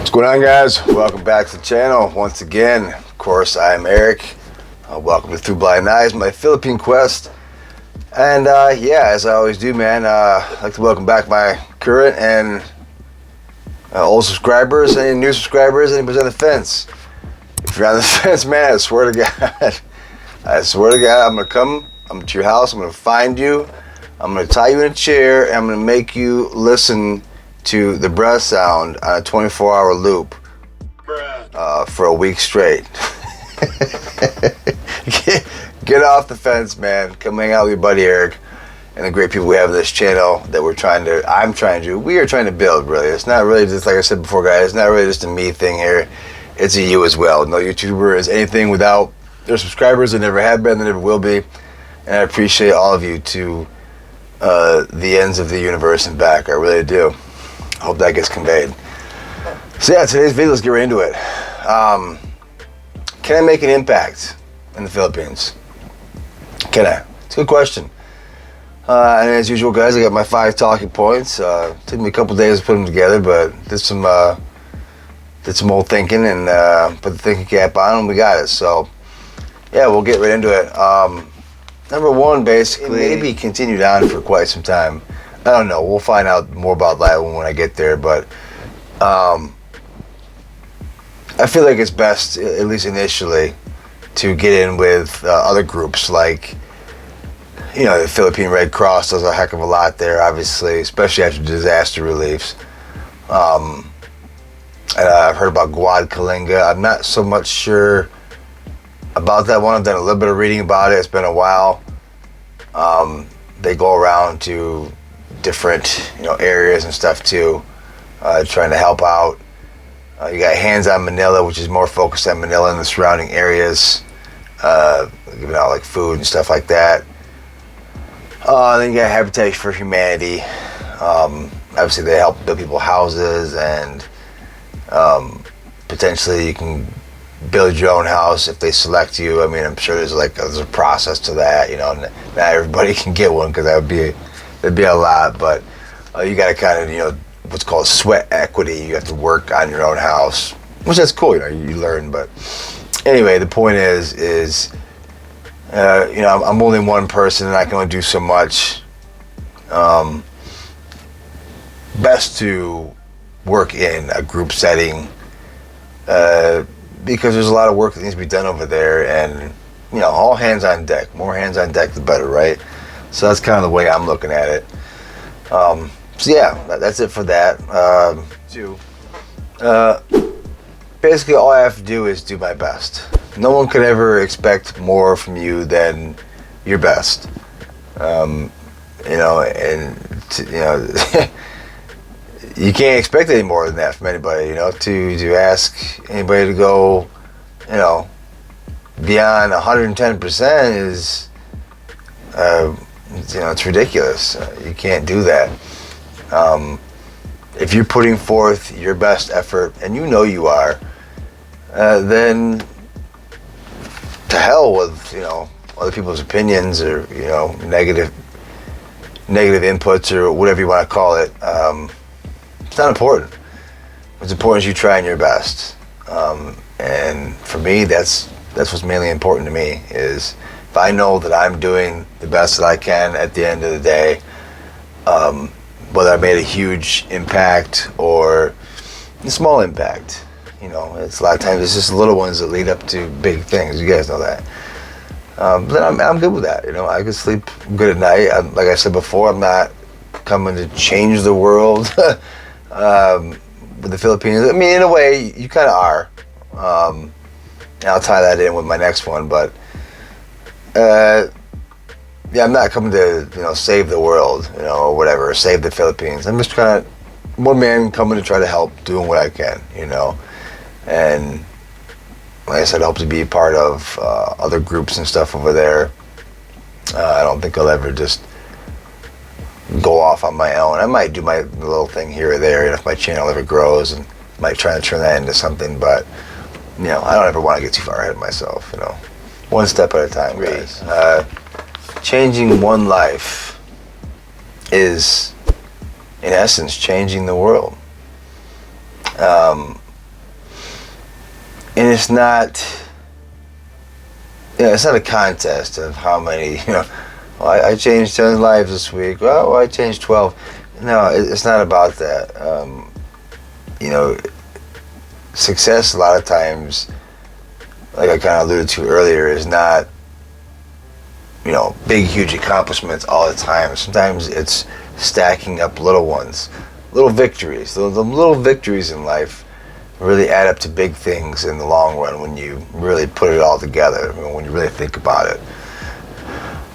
What's going on, guys? Welcome back to the channel once again. Of course, I'm Eric. Welcome to Through Blind Eyes, my Philippine quest. And yeah, as I always do, man, I'd like to welcome back my current and old subscribers, any new subscribers, anybody's on the fence. If you're on the fence, man, I swear to God, I'm gonna come. I'm to your house. I'm gonna find you. I'm gonna tie you in a chair, and I'm gonna make you listen to the breath sound on a 24-hour loop for a week straight. Get off the fence, man. Come hang out with your buddy Eric and the great people we have on this channel that we are trying to build, really. It's not really just, like I said before, guys, it's not really just a me thing here. It's a you as well. No YouTuber is anything without their subscribers. They never have been, they never will be. And I appreciate all of you to the ends of the universe and back. I really do. I hope that gets conveyed. So yeah, today's video, let's get right into it. Can I make an impact in the Philippines? Can I? It's a good question. And as usual, guys, I got my 5 talking points. Took me a couple days to put them together, but did some old thinking and put the thinking cap on, and we got it. So yeah, we'll get right into it. Number one, basically, maybe continued on for quite some time. I don't know. We'll find out more about that when I get there. But I feel like it's best, at least initially, to get in with other groups like, you know, the Philippine Red Cross does a heck of a lot there, obviously, especially after disaster reliefs. And I've heard about Guad Kalinga. I'm not so much sure about that one. I've done a little bit of reading about it. It's been a while. They go around to different, areas and stuff too, trying to help out. You got Hands on Manila, which is more focused on Manila and the surrounding areas, giving out like food and stuff like that. Then you got Habitat for Humanity. Obviously, they help build people houses, and potentially you can build your own house if they select you. I mean, I'm sure there's a process to that. Not everybody can get one because that'd be a lot, but you got to kind of, what's called sweat equity. You have to work on your own house, which that's cool. You learn. But anyway, the point is, I'm only one person and I can only do so much. Best to work in a group setting, because there's a lot of work that needs to be done over there, and all hands on deck. More hands on deck, the better, right? So that's kind of the way I'm looking at it. So yeah, that's it for that. Basically, all I have to do is do my best. No one could ever expect more from you than your best. You can't expect any more than that from anybody. To ask anybody to go, beyond 110% is, it's ridiculous. You can't do that. If you're putting forth your best effort, and you are, then to hell with other people's opinions or negative inputs or whatever you want to call it. It's not important. What's important is you trying your best. And for me, that's what's mainly important to me, is if I know that I'm doing the best that I can at the end of the day, whether I made a huge impact or a small impact, it's a lot of times it's just little ones that lead up to big things. You guys know that. Then I'm good with that. I can sleep good at night. Like I said before, I'm not coming to change the world with the Philippines. I mean, in a way, you kind of are. And I'll tie that in with my next one, but yeah, I'm not coming to save the world, or whatever, or save the Philippines. I'm just kind of one man coming to try to help, doing what I can, and like I said, I hope to be a part of other groups and stuff over there. I don't think I'll ever just go off on my own. I might do my little thing here or there, and if my channel ever grows, and might try to turn that into something, but I don't ever want to get too far ahead of myself. One step at a time, guys. Changing one life is, in essence, changing the world. and it's not, it's not a contest of how many, well, I changed 10 lives this week. Well, I changed 12. No, it's not about that. Success a lot of times, like I kind of alluded to earlier, is not, big, huge accomplishments all the time. Sometimes it's stacking up little ones, little victories. The little victories in life really add up to big things in the long run when you really put it all together, when you really think about it.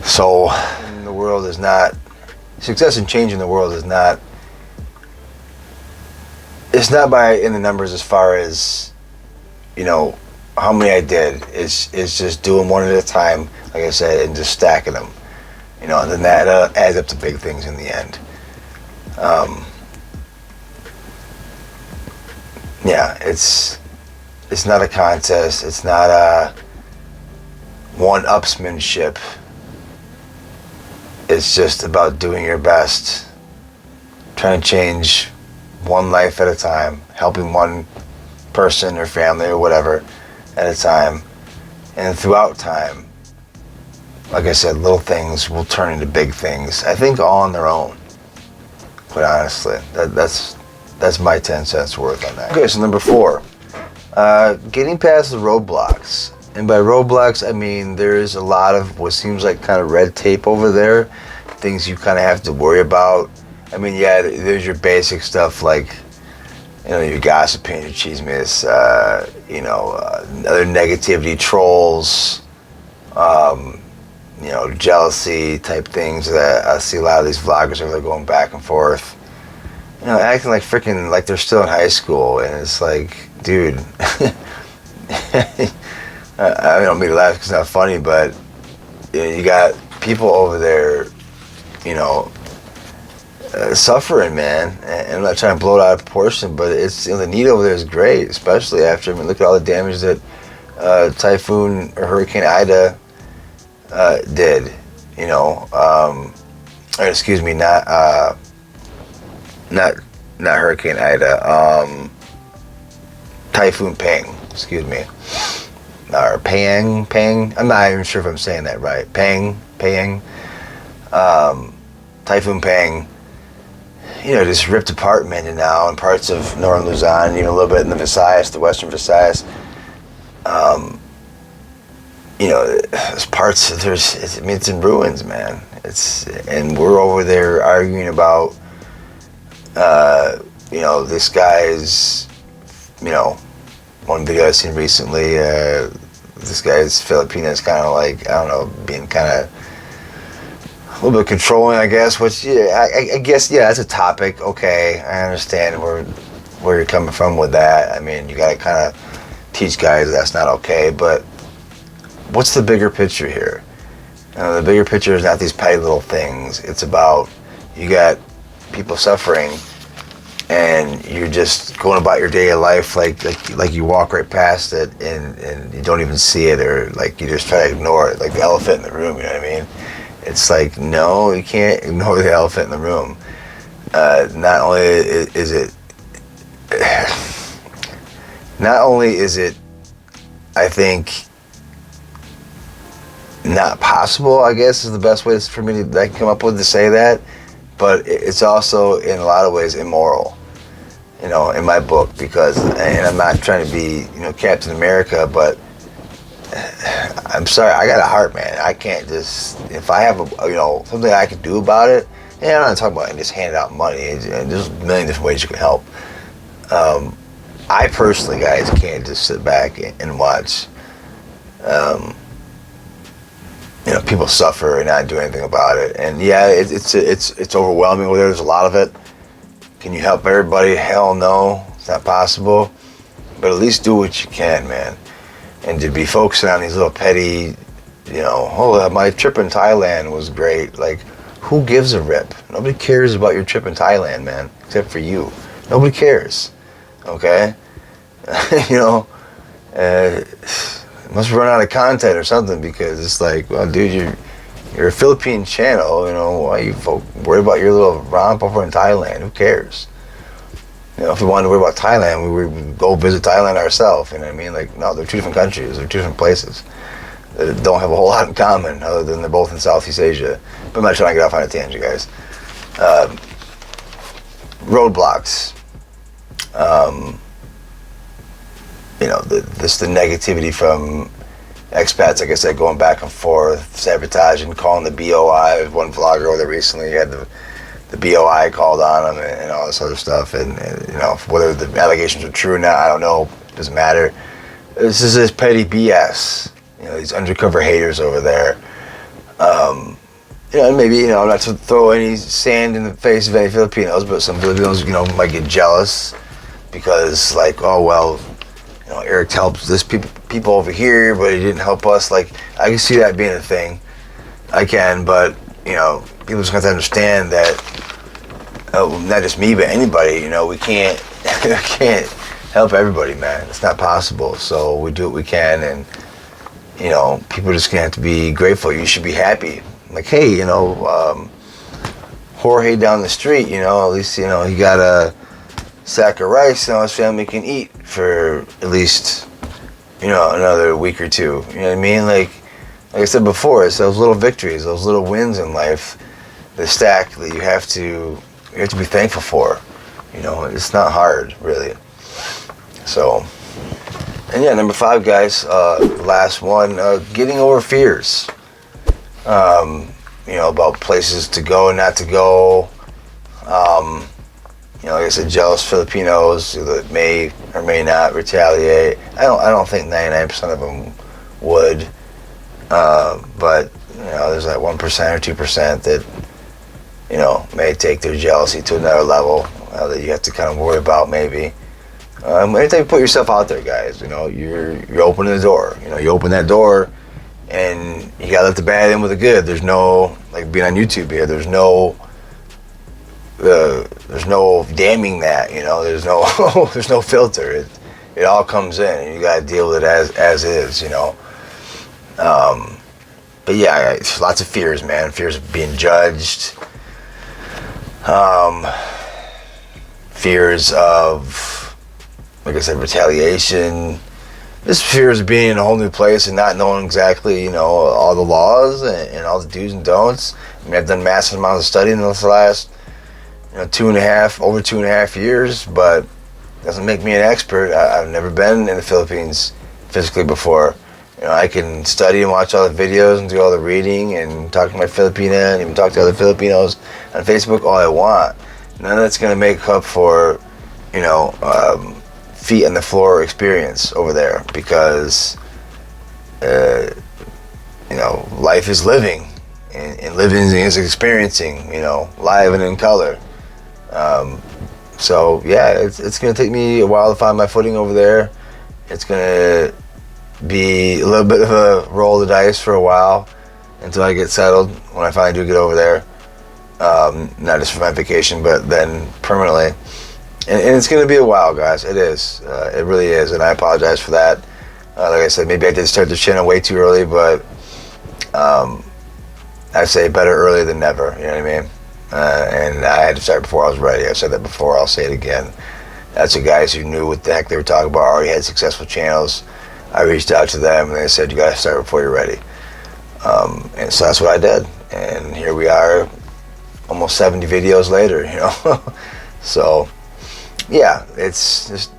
So, the world is not, success and change in the world is not, it's not by in the numbers as far as, how many I did. It's just doing one at a time, like I said, and just stacking them. And then that adds up to big things in the end. It's not a contest. It's not a one-upsmanship. It's just about doing your best, trying to change one life at a time, helping one person or family or whatever at a time. And throughout time, like I said, little things will turn into big things. I think all on their own, quite honestly. That's my 10 cents worth on that. Okay, so number 4. Getting past the roadblocks. And by roadblocks, I mean there's a lot of what seems like kind of red tape over there. Things you kind of have to worry about. I mean, yeah, there's your basic stuff like, your gossiping, your chismes, other negativity, trolls, jealousy type things that I see a lot of these vloggers are going back and forth. Acting like freaking, like they're still in high school, and it's like, dude, I don't mean to laugh because it's not funny, but you got people over there, suffering, man. And I'm not trying to blow it out of proportion, but it's the need over there is great, especially after, look at all the damage that Typhoon or Hurricane Ida did. Or excuse me, not Hurricane Ida. Typhoon Pang, excuse me, or Pang. I'm not even sure if I'm saying that right. Pang. Typhoon Pang. Just ripped apart Mindanao and parts of northern Luzon, a little bit in the Visayas, the western Visayas. There's parts. It's in ruins, man. And we're over there arguing about, this guy's, one video I've seen recently. This guy's Philippine is kind of like, I don't know, being kind of a little bit controlling, I guess. Which, yeah, I guess, yeah, that's a topic. Okay, I understand where you're coming from with that. I mean, you got to kind of teach guys that's not okay. But what's the bigger picture here? The bigger picture is not these petty little things. It's about, you got people suffering, and you're just going about your daily life like you walk right past it, and you don't even see it, or like you just try to ignore it, like the elephant in the room. You know what I mean? It's like, no, you can't ignore the elephant in the room. Not only is it, I think, not possible, I guess is the best way for me to come up with to say that, but it's also in a lot of ways immoral, in my book, because, and I'm not trying to be, Captain America, but I'm sorry, I got a heart, man. I can't just, if I have something I can do about it, and I'm not talking about just handing out money, and there's a million different ways you can help. I personally, guys, can't just sit back and watch people suffer and not do anything about it. And yeah, it's overwhelming over there. There's a lot of it. Can you help everybody? Hell no, it's not possible. But at least do what you can, man. And to be focusing on these little petty, my trip in Thailand was great. Like, who gives a rip? Nobody cares about your trip in Thailand, man, except for you. Nobody cares. Okay? Must run out of content or something, because it's like, well, dude, you're a Philippine channel, why are you worried about your little romp over in Thailand? Who cares? You know, if we wanted to worry about Thailand, we would go visit Thailand ourselves. You know what I mean? Like, no, they're two different countries. They're two different places. They don't have a whole lot in common, other than they're both in Southeast Asia. But I'm not trying to get off on a tangent, guys. Roadblocks. You know, the negativity from expats, like I said, going back and forth, sabotaging, calling the BOI. One vlogger over there recently had the BOI called on him and all this other stuff. And, you know, whether the allegations are true or not, I don't know. It doesn't matter. This is this petty BS. You know, these undercover haters over there. You know, maybe, you know, not to throw any sand in the face of any Filipinos, but some Filipinos, you know, might get jealous because, like, oh, well, you know, Eric helps this people over here, but he didn't help us. Like, I can see that being a thing. I can, but, you know, people just have to understand that, not just me, but anybody, you know, we can't help everybody, man. It's not possible. So we do what we can, and, you know, people are just gonna have to be grateful. You should be happy. Like, hey, you know, Jorge down the street, you know, at least, you know, he got a sack of rice, now his family can eat for at least, you know, another week or two. You know what I mean? Like I said before, it's those little victories, those little wins in life, the stack that you have to be thankful for. You know, it's not hard, really. So, and yeah, number 5, guys, last one, getting over fears. You know, about places to go and not to go. You know, like I said, jealous Filipinos that may or may not retaliate. I don't think 99% of them would. But, you know, there's that 1% or 2% that, you know, may take their jealousy to another level that you have to kind of worry about, maybe. Anytime you put yourself out there, guys, you know, you're opening the door. You know, you open that door, and you gotta let the bad in with the good. There's no, like being on YouTube here, there's no damning that, you know, there's no filter. It all comes in, and you gotta deal with it as is, you know. But yeah, lots of fears, man. Fears of being judged. Fears of, like I said, retaliation. This fears of being in a whole new place and not knowing exactly, you know, all the laws and all the do's and don'ts. I mean, I've done massive amounts of studying in this last, you know, over 2.5 years, but it doesn't make me an expert. I've never been in the Philippines physically before. You know, I can study and watch all the videos and do all the reading and talk to my Filipina and even talk to other Filipinos on Facebook all I want. None of that's going to make up for, you know, feet on the floor experience over there, because you know, life is living, and living is experiencing, you know, live and in color. So yeah, it's gonna take me a while to find my footing over there. It's gonna be a little bit of a roll of the dice for a while until I get settled, when I finally do get over there. Not just for my vacation, but then permanently. And it's going to be a while, guys. It is. It really is. And I apologize for that. Like I said, maybe I did start the channel way too early, but I say better early than never. You know what I mean? And I had to start before I was ready. I said that before. I'll say it again. That's the guys who knew what the heck they were talking about, already had successful channels. I reached out to them, and they said, you got to start before you're ready. And so that's what I did. And here we are, almost 70 videos later, you know? So yeah, it's just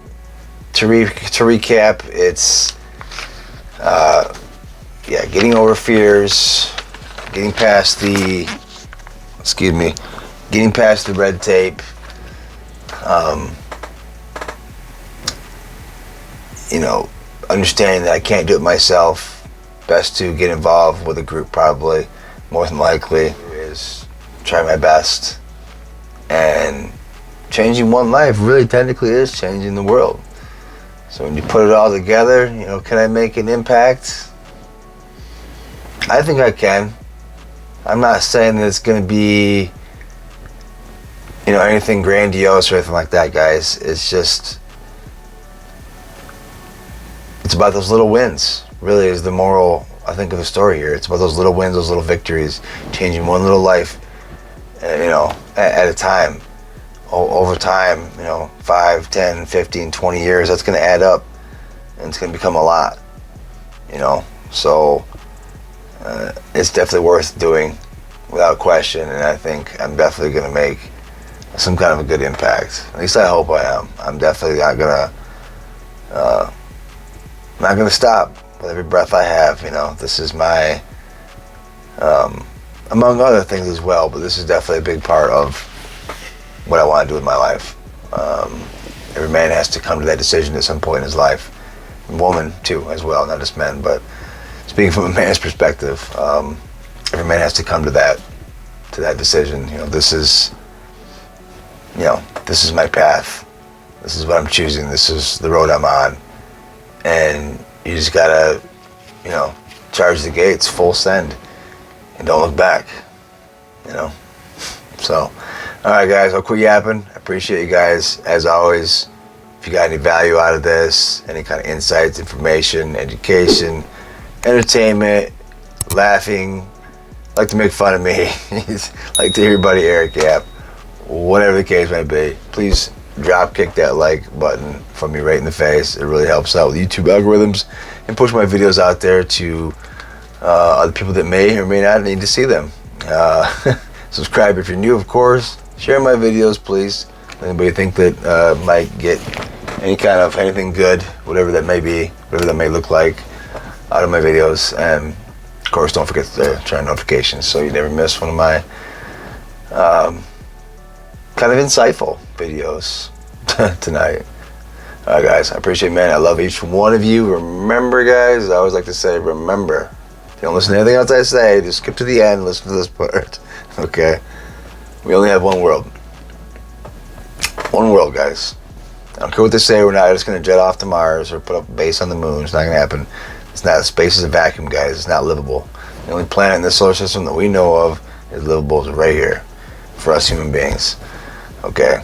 to recap. It's yeah, getting over fears, getting past the red tape. You know, understanding that I can't do it myself. Best to get involved with a group, probably more than likely, is try my best. And changing one life really technically is changing the world. So when you put it all together, you know, can I make an impact? I think I can. I'm not saying that it's going to be, you know, anything grandiose or anything like that, guys. It's just, it's about those little wins, really, is the moral, I think, of the story here. It's about those little wins, those little victories, changing one little life, you know, at a time. over time, 5, 10, 15, 20 years, that's going to add up, and it's going to become a lot, so it's definitely worth doing without question, and I think I'm definitely going to make some kind of a good impact. At least I hope I am. I'm definitely not gonna stop with every breath I have. This is my, among other things as well, but this is definitely a big part of what I want to do with my life. Every man has to come to that decision at some point in his life. And woman too, as well, not just men. But speaking from a man's perspective, every man has to come to that decision. This is my path. This is what I'm choosing. This is the road I'm on. And you just gotta, charge the gates, full send, and don't look back. So, all right, guys, I'll quit yapping. I appreciate you guys as always. If you got any value out of this, any kind of insights, information, education, entertainment, laughing, like to make fun of me, like to hear your buddy Eric yap, whatever the case may be, please drop kick that like button from me right in the face. It really helps out with YouTube algorithms and push my videos out there to other people that may or may not need to see them. Subscribe if you're new, of course. Share my videos, please. Anybody think that might get anything good, whatever that may be, whatever that may look like, out of my videos. And of course, don't forget to turn on notifications so you never miss one of my kind of insightful videos tonight. All right, guys, I appreciate it, man. I love each one of you. Remember, guys, I always like to say, remember, if you don't listen to anything else I say, just skip to the end and listen to this part. Okay? We only have one world. One world, guys. I don't care what they say. We're not just going to jet off to Mars or put up a base on the moon. It's not going to happen. It's not. Space is a vacuum, guys. It's not livable. The only planet in this solar system that we know of is livable is right here for us human beings. Okay?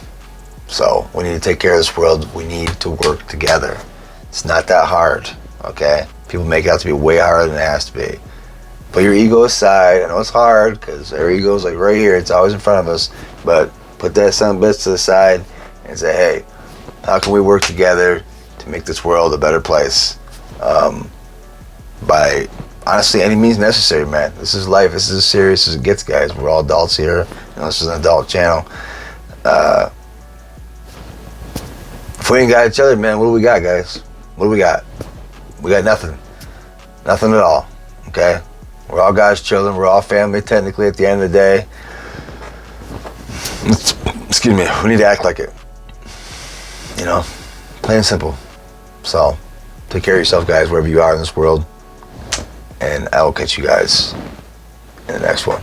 So we need to take care of this world. We need to work together. It's not that hard. Okay? People make it out to be way harder than it has to be. Put your ego aside. I know it's hard because our ego is like right here. It's always in front of us. But put that son of a bitch to the side and say, hey, how can we work together to make this world a better place? By honestly any means necessary, man. This is life. This is as serious as it gets, guys. We're all adults here. This is an adult channel. If we ain't got each other, man, what do we got, guys? What do we got? We got nothing. Nothing at all. Okay? We're all God's children. We're all family, technically, at the end of the day. Excuse me. We need to act like it. Plain and simple. So, take care of yourself, guys, wherever you are in this world. And I will catch you guys in the next one.